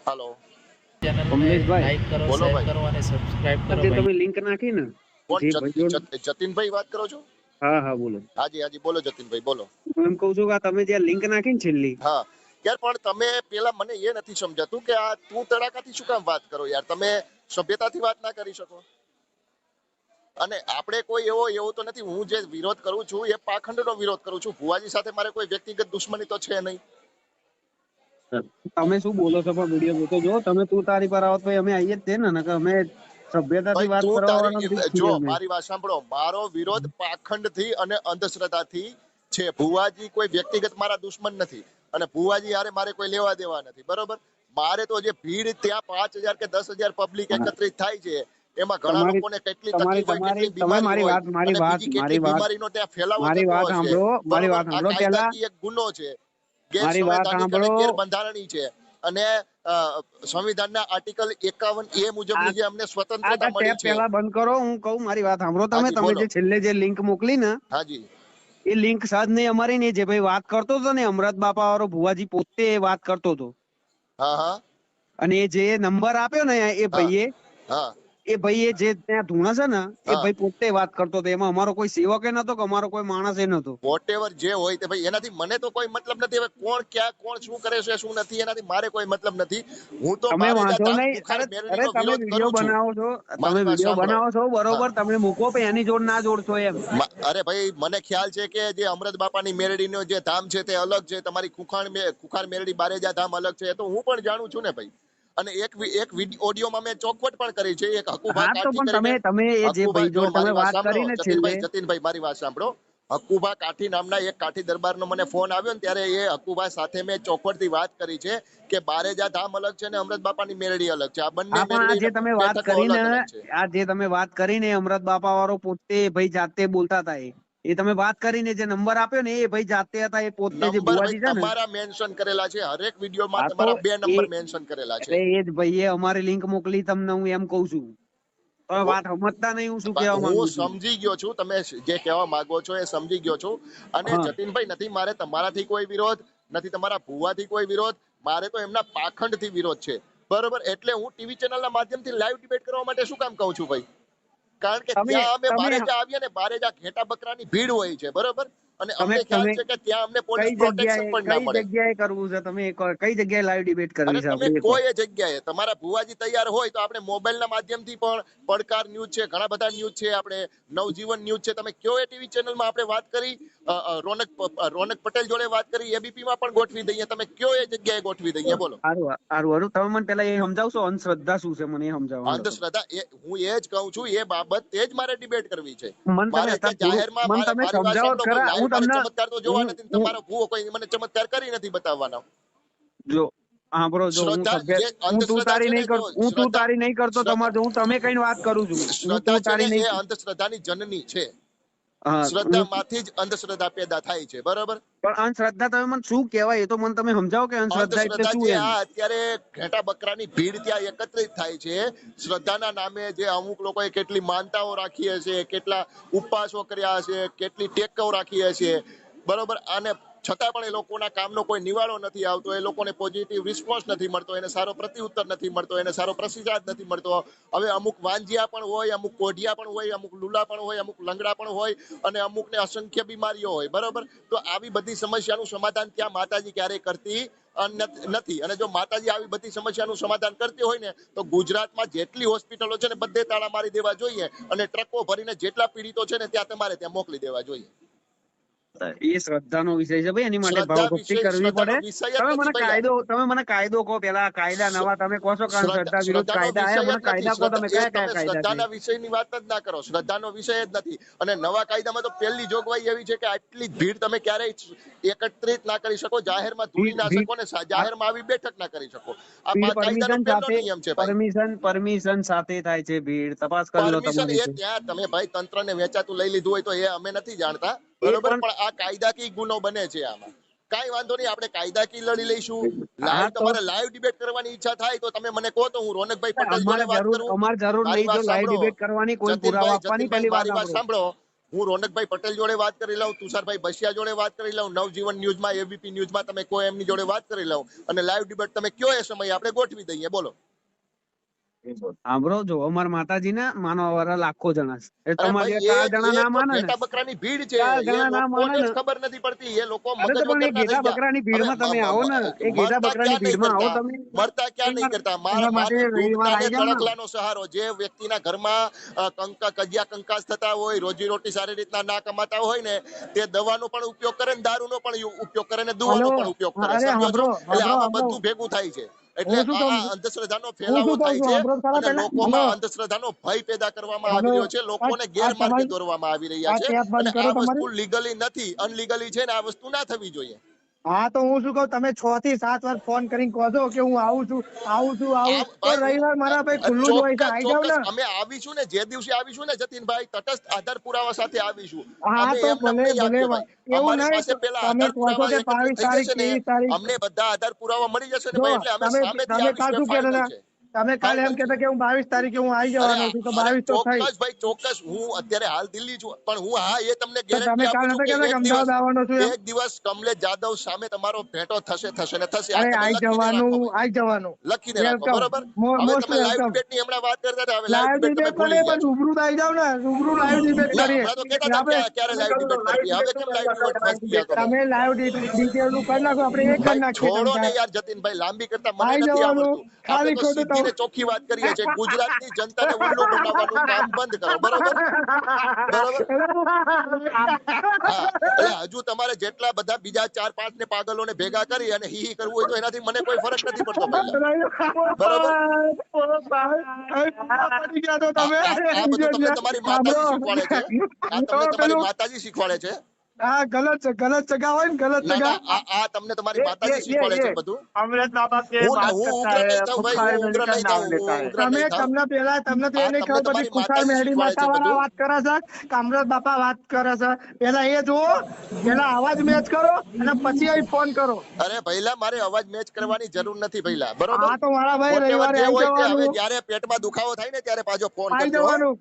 હાલો ચેનલને કમલેશભાઈ લાઈક કરો, બોલો શેર ભાઈ. કરો અને સબસ્ક્રાઇબ કરો જે ભાઈ. તમે લિંક નાખી ને કોણ જે ભાઈઓ જતીનભાઈ વાત કરો છો? હા હા બોલો. હાજી હાજી બોલો જતીનભાઈ બોલો. હું એમ કહું છું કે આ તમે જે લિંક નાખી ને છેલ્લી હા યાર પણ તમે પેલા મને એ નથી સમજાતું કે આ તું તડાકાથી શું કામ વાત કરો યાર, તમે સભ્યતાથી વાત ના કરી શકો? અને આપણે કોઈ એવો તો નથી, હું જે વિરોધ કરું છું એ પાખંડનો વિરોધ કરું છું. ભુવાજી સાથે મારે કોઈ વ્યક્તિગત દુશ્મની તો છે નહીં. તમે શું બોલો છો પણ વિડીયો જોતો જો તમે તું તારી પર આવત ભાઈ અમે આવીએ જ છે ને નકર અમે સભ્યતાથી ભાઈ વાત તું કરવા વાળા તારી નથી જ છીએ જો અમે. મારી વાત સાંભળો, મારો વિરોધ પાખંડથી અને અંધશ્રદ્ધાથી છે. ભુવાજી કોઈ વ્યક્તિગત મારા દુશ્મન નથી અને ભુવાજી હારે મારે કોઈ લેવા દેવા નથી, બરોબર? મારે તો જે ભીડ ત્યાં 5,000 કે 10,000 પબ્લિક હા, એકત્રિત થાય છે એમાં ઘણા તમારી લોકોને કેટલી તમારી તકલીફ હોય, તમારી કેટલી તમે બીમારી હોય અને બીજી કેટલી મારી વાત બીમારીનો ત્યાં ફેલાવો મારી થતો વાત હશે, સાંભળો મારી બરોબર? વાત આ સાંભળો પેલા કાયદાકીય એક ગુનો છે, મારી વાત ગેરસંવૈધાનિક અને સાંભળો ગેરબંધારણી છે અને સંવિધાનના આર્ટિકલ 51A આ મુજબની જે અમને આ સ્વતંત્રતા મળી ટેપ છે. પેલા બંધ કરો હું કહું મારી વાત સાંભળો તમે હાજી તમે બોલો. જે છેલ્લે જે લિંક મોકલી ને હાજી એ લિંક સાજ નહીં અમારી નહીં, જે ભાઈ વાત કરતો હતો ને અમરત બાપા વાળો ભુવાજી પોતે એ વાત કરતો હતો હા હા અને એ જે નંબર આપ્યો ને એ હા ભાઈએ હા એ ભાઈ એ જે ત્યાં ધૂણા છે ને એ હા ભાઈ પોતે વાત કરતો હતો. એમાં અમારો કોઈ સેવક એ નતો કે અમારો કોઈ માણસ એ નતો. વોટેવર જે હોય તે ભાઈ, એનાથી મને તો કોઈ મતલબ નથી. હવે કોણ ક્યાં કોણ શું કરે છે શું નથી એનાથી મારે કોઈ મતલબ નથી. હું તો તમે બારેજા વાંધો ધામ નહીં. ખુખાર અરે મેરડીનો તમે વિરોધ વિડીયો કરું છું. બનાવો છો, તમે મારી વાત વિડીયો સાંભળો. બનાવો છો હા બરોબર, તમે મૂકો પણ એની જોડ ના જોડશો એમ. અરે ભાઈ મને ખ્યાલ છે કે જે અમૃત બાપાની મેરડીનો જે ધામ છે તે અલગ છે, તમારી ખુખાર મેરડી બારેજા ધામ અલગ છે, તો હું પણ જાણું છું ને ભાઈ. અને એક ઓડિયોમાં મેં ચોખવટ પણ કરી છે, એક હકુભા હા તો કાઠી પણ કરીને. તમે એ જે હકુભા ભાઈ જો જોડ તમે મારી વાત વાત સાંભળો કરીને છેલ્લે જતીનભાઈ મારી વાત સાંભળો. હકુભા કાઠી નામના એક કાઠી દરબારનો મને ફોન આવ્યો ને ત્યારે એ હકુભા સાથે મેં ચોખવટથી વાત કરી છે કે બારેજા ધામ અલગ છે ને અમૃત બાપાની મેરડી અલગ છે. આ બંને હા પણ આ જે મેરડી તમે વાત બેઠકો કરીને અલગ અલગ છે. આ જે તમે વાત કરીને અમરત બાપા વાળો પોતે ભાઈ જાતે બોલતા હતા એ તમે વાત કરીને જે નંબર આપ્યો ને એ ભાઈ જાતે હતા, એ પોતે જે નંબર ભાઈ ભુવાજી છે ને. તમારા મેન્શન કરેલા છે, હરેક વિડીયોમાં હા તો તમારા 2 એ નંબર મેન્શન કરેલા છે. અરે એ જ ભાઈએ અમારી લિંક મોકલી તમને, હું એમ કઉ છું. તમે વાત સમજતા નહીં હું શું કહેવા હું માંગુ છું. સમજી ગયો છું, તમે જે કહેવા માંગો છો એ સમજી ગયો છું. અને હા જતીનભાઈ નથી મારે તમારાથી કોઈ વિરોધ નથી, તમારા ભુવાથી કોઈ વિરોધ, મારે તો એમના પાખંડથી વિરોધ છે, બરોબર? એટલે હું ટીવી ચેનલના માધ્યમથી લાઈવ ડિબેટ કરવા માટે શું કામ કહું છું ભાઈ? કારણ કે તમે ત્યાં અમે તમે બારેજા આવીએ ને, બારેજા ઘેટા બકરાની ભીડ હોય છે, બરોબર? અને તમે અમને ખ્યાલ તમે છે કે ત્યાં અમને પોલીસ પ્રોટેક્શન પણ ના કઈ મળે. જગ્યાએ કરવું છે, તમે કઈ જગ્યાએ લાઈવ ડિબેટ અરે કરવી છે તમે આપણે એ કહો. કોઈ જગ્યાએ તમારા ભુવાજી તૈયાર હોય તો આપણે મોબાઈલના માધ્યમથી પણ, પડકાર ન્યૂઝ છે, ઘણા બધા ન્યૂઝ છે, આપણે નવજીવન ન્યૂઝ છે, તમે કયો એ ટીવી ચેનલમાં આપણે વાત કરી, રોનક પટેલ જોડે વાત કરી, એબીપીમાં પણ ગોઠવી દઈએ, તમે કયો એ જગ્યાએ ગોઠવી દઈએ, બોલો. સારું સારું સારું તમે મને પેલા એ સમજાવશો અંધશ્રદ્ધા શું છે, મને એ સમજાવો. અંધશ્રદ્ધા હું એ જ કહું છું, એ બાબત તે જ મારે ડિબેટ કરવી છે. મને તમે મારે કે અત્યારે થોડું જાહેરમાં મને તમે મારી વાત સમજાવો જ સાંભળો ભાઈ, ખરા. લાઈવ હું મારે તમને ચમત્કાર તો જોવા નથી ને હું તમારો ભૂવો કોઈ મને ચમત્કાર કરી નથી બતાવવાનો. જો સાંભળો, જો હું શ્રદ્ધા સભ્ય જે હું તું અંધશ્રદ્ધા તારી છે ને, નહીં જો કરતો, હું તું શ્રદ્ધા તારી નહીં કરતો તમારે, જો હું તમે કઈ વાત કરું છું, હું શ્રદ્ધા તું છે ને તારી એ નહીં. અંધશ્રદ્ધાની જનની છે. હા હું શ્રદ્ધામાંથી જ અંધશ્રદ્ધા પેદા થાય છે, બરોબર? પણ અંધશ્રદ્ધા તમે મને શું કહેવાય એ તો મને તમે સમજાવો કે અંધશ્રદ્ધા એટલે અંધશ્રદ્ધા શું જે એમ. આ અત્યારે ઘેટા બકરાની ભીડ ત્યાં એકત્રિત થાય છે શ્રદ્ધાના નામે, જે અમુક લોકોએ કેટલી માનતાઓ રાખી હશે, કેટલા ઉપવાસો કર્યા હશે, કેટલી ટેકો રાખી હશે, બરોબર? અને છતાં પણ એ લોકોના કામનો કોઈ નિવાડો નથી આવતો, એ લોકોને પોઝિટિવ રિસ્પોન્સ નથી મળતો, એને સારો પ્રત્યુત્તર નથી મળતો, એને સારો પ્રતિસાદ નથી મળતો. હવે અમુક વાંજિયા પણ હોય, અમુક કોઢિયા પણ હોય, અમુક લુલા પણ હોય, અમુક લંગડા પણ હોય અને અમુકને અસંખ્ય બીમારીઓ હોય, બરોબર? તો આવી બધી સમસ્યાનું સમાધાન ત્યાં માતાજી ક્યારેય કરતી નથી. અને જો માતાજી આવી બધી સમસ્યાનું સમાધાન કરતી હોય ને તો ગુજરાતમાં જેટલી હોસ્પિટલો છે ને બધે તાળા મારી દેવા જોઈએ અને ટ્રકો ભરીને જેટલા પીડિતો છે ને ત્યાં તમારે ત્યાં મોકલી દેવા જોઈએ. એ શ્રદ્ધાનો વિષય છે ભાઈ, એની માટે શ્રદ્ધા ભાવભક્તિ વિષય, કરવી પડે. શ્રદ્ધાનો વિષય જ નથી ભાઈ. તમે મને કાયદો કહો પેલા, કાયદા નવા તમે કહો છો કે શ્રદ્ધા વિરુદ્ધ શ્રદ્ધાનો કાયદા વિષય આયા, જ મને નથી. કાયદા કહો, તમે એ કયા કયા તમે કાયદા છે. શ્રદ્ધાના વિષયની વાત જ ના કરો, શ્રદ્ધાનો વિષય જ નથી. અને નવા કાયદામાં તો પહેલી જોગવાઈ એવી છે કે આટલી ભીડ તમે ક્યારેય એકત્રિત ના કરી શકો, જાહેરમાં ધૂળી ના શકો ને જાહેરમાં આવી બેઠક ના કરી શકો. આ કાયદાનો પહેલો નિયમ છે ભાઈ. પરમિશન સાથે થાય છે ભીડ, તપાસ કરી લો પરમિશન તમારી એ છે. ત્યાં તમે ભાઈ તંત્રને વેચાતું લઈ લીધું હોય તો એ અમે નથી જાણતા, એ બરોબર? પણ પણ આ કાયદાકીય ગુનો બને છે આમાં. કાંઈ વાંધો નહીં, આપણે કાયદાકીય લડી લઈશું. હા લાઈવ તો તમારે લાઈવ ડિબેટ કરવાની ઈચ્છા થાય તો તમે મને કહો તો હું રોનકભાઈ પટેલ જોડે વાત કરું. અમારે જરૂર મારી નહીં, જો વાત લાઈવ સાંભળો ડિબેટ કરવાની કોઈ પુરાવા આપવાની, જતીનભાઈ પહેલી વાત મારી વાત સાંભળો. સાંભળો. હું રોનકભાઈ પટેલ જોડે વાત કરી લઉં, તુષારભાઈ બસિયા જોડે વાત કરી લઉં, નવજીવન ન્યૂઝમાં, એબીપી ન્યૂઝમાં તમે કોઈ એમની જોડે વાત કરી લઉં અને લાઈવ ડિબેટ તમે કયો એ સમયે આપણે ગોઠવી દઈએ. બોલો. સાંભળો, જો અમારા માતાજી ના માનવા વાળા લાખો જણા છે. અરે તમારી ભાઈ, 4 જણા ના માને ને, ઘેટા બકરાની ભીડ છે, 4 એ જણા ના માને લોકોને જ ને. ખબર નથી પડતી, એ લોકો અરે મગજ તો પણ એ વગરના થઈ ઘેટા ગયા. બકરાની ભીડમાં તમે આવો ને, એ ઘેટા મરતા બકરાની ક્યાં નહીં ભીડમાં આવો કરતા, તમે. મરતા ક્યાં નહીં કરતા. એના માટે મારું રવિવાર દુઃખ આવી ને જાવ ને. તણખલાનો સહારો, જે વ્યક્તિના ઘરમાં કજિયા કંકાસ થતા હોય, રોજી રોટી સારી રીતના ના કમાતા હોય ને, તે દવાનો પણ ઉપયોગ કરે ને, દારૂનો પણ ઉપયોગ કરે ને, દુવાનો હલો, પણ ઉપયોગ કરે. અરે સમજો છો? સાંભળો, એટલે આમાં સાંભળો. બધું ભેગું થાય છે. એટલે હું શું કહું આ અંધશ્રદ્ધાનો હું ફેલાવો શું કહું થાય છું, છે સાંભળો ખરા અને પહેલા. લોકોમાં હલો, અંધશ્રદ્ધાનો ભય પેદા કરવામાં આવી હલો. રહ્યો છે, લોકોને ગેરમાર્ગે તમારી દોરવામાં આવી રહ્યા આ છે. ટેપ બંધ અને કરો આ વસ્તુ તમારી. લીગલી નથી, અનલીગલી છે ને આ વસ્તુ ના થવી જોઈએ. હા તો હું શું કહું, તમે 6 થી 7 વાર ફોન કરીને કહો છો કે હું આવું છું તો રવિવાર મારા ભાઈ ખુલ્લું જ હોય છે, આવી જાવ ને. અમે આવીશું ને, જે દિવસે આવીશું ને જતીનભાઈ, તટસ્થ આધાર પુરાવા સાથે આવીશું. હા અમે તો એમ નામ ભલે નહીં ભલે આપીએ ભાઈ. એવું અમારી નહીં, પાસે પેલા તમે આધાર કહો છો પુરાવા કે એકત્રિત 22 થઈ તારીખ જશે ને, 23 તારીખ અમને બધા આધાર પુરાવા મળી જશે ને જો ભાઈ, એટલે અમે તમે સામેથી તમે કાલ આવીશું. શું કહેતા ફાઇનલ હતા, છે, તમે કાલે એમ ફાઇનલ કહેતા છે. કે હું 22 તારીખે હું આવી અરે જવાનો છું, તો 22 તો થઈ. ચોક્કસ ભાઈ, ચોક્કસ. હું અત્યારે હાલ દિલ્હી છું, પણ હું હા એ તમને તો તમે ગેરંટી કાલ આપું છું નતા કે કહેતા કે અમદાવાદ આવવાનો છું એમ? એક દિવસ કમલેશ જાદવ સામે તમારો ભેટો થશે ને થશે. આ અરે તમે આવી લખીને રાખો ભાઈ, આવી જવાનું. લખીને રાખો. વેલકમ, બરોબર. હવે મોસ્ટ તમે લાઈવ વેલકમ. ડિબેટ ની હમણાં વાત કરતા હતા, હવે લાઈવ લાઈવ ડિબેટ તમે ડિબેટ ભૂલી પણ ગયા છો. રૂબરૂ આવી જાવ ને, રૂબરૂ લાઈવ ડિબેટ ના, કરીએ હમણાં તો કહેતા હતા આપણે. ક્યારે લાઈવ ડિબેટ કરવી, હવે કેમ લાઈવ ડિબેટ ફસી ગયા તમે? તમે લાઈવ ડિટેલ નું કરી નાખો, આપણે એક કરી ભાઈ નાખીએ. છોડો તમ ને તાર યાર જતીનભાઈ, લાંબી કરતા મને આવી નથી જવાનું, આવડતું. આપણે ખાલી તો ખોટું સીધી ને ચોખ્ખી વાત કરીએ છીએ. ગુજરાતની જનતાને ઉલ્લુ બનાવવાનું કામ બંધ કરો. બરોબર. બરોબર. હા, એટલે હજુ તમારે જેટલા બધા બીજા 4-5 ને પાગલોને ભેગા કરી અને હી કરવું હોય તો એનાથી મને કોઈ ફરક નથી પડતો પહેલા. બરોબર. આ બધું તમને તમારી માતાજી શીખવાડે છે, આ તમને તમારી માતાજી શીખવાડે છે. હા ગલત છે, ગલત જગા હોય ને, ગલત ના જગા. ના, આ તમને તમારી માતાજી શીખવાડે છે બધું. अमृत बाबा के હું बात ઉગ્ર करता है, નહીં થાઉં खुद ભાઈ, खाए હું में ઉગ્ર का નહીં नाम થાઉં, लेता હું है. ઉગ્ર તમે નહીં થાઉં. તમને પેલા તમને તો એ આ નહીં તમને ખબર તમારી પછી ખુશાલ માતાજી મેરડી શીખવાડે છે માતા વાળા બધું. વાત કરે છે, કામરાજ બાપા વાત કરે છે. પેલા એ જુઓ, પેલા અવાજ મેચ કરો અને પછી અહીં ફોન કરો. અરે ભઈલા, મારે અવાજ મેચ કરવાની જરૂર નથી ભઈલા. બરોબર. હા તો મારા ભાઈ Whatever રવિવારે જે આવી હોય તે, હવે જવાનું, જ્યારે પેટમાં દુખાવો થાય ને ત્યારે પાછો ફોન આવી કરજો હો. જવાનું.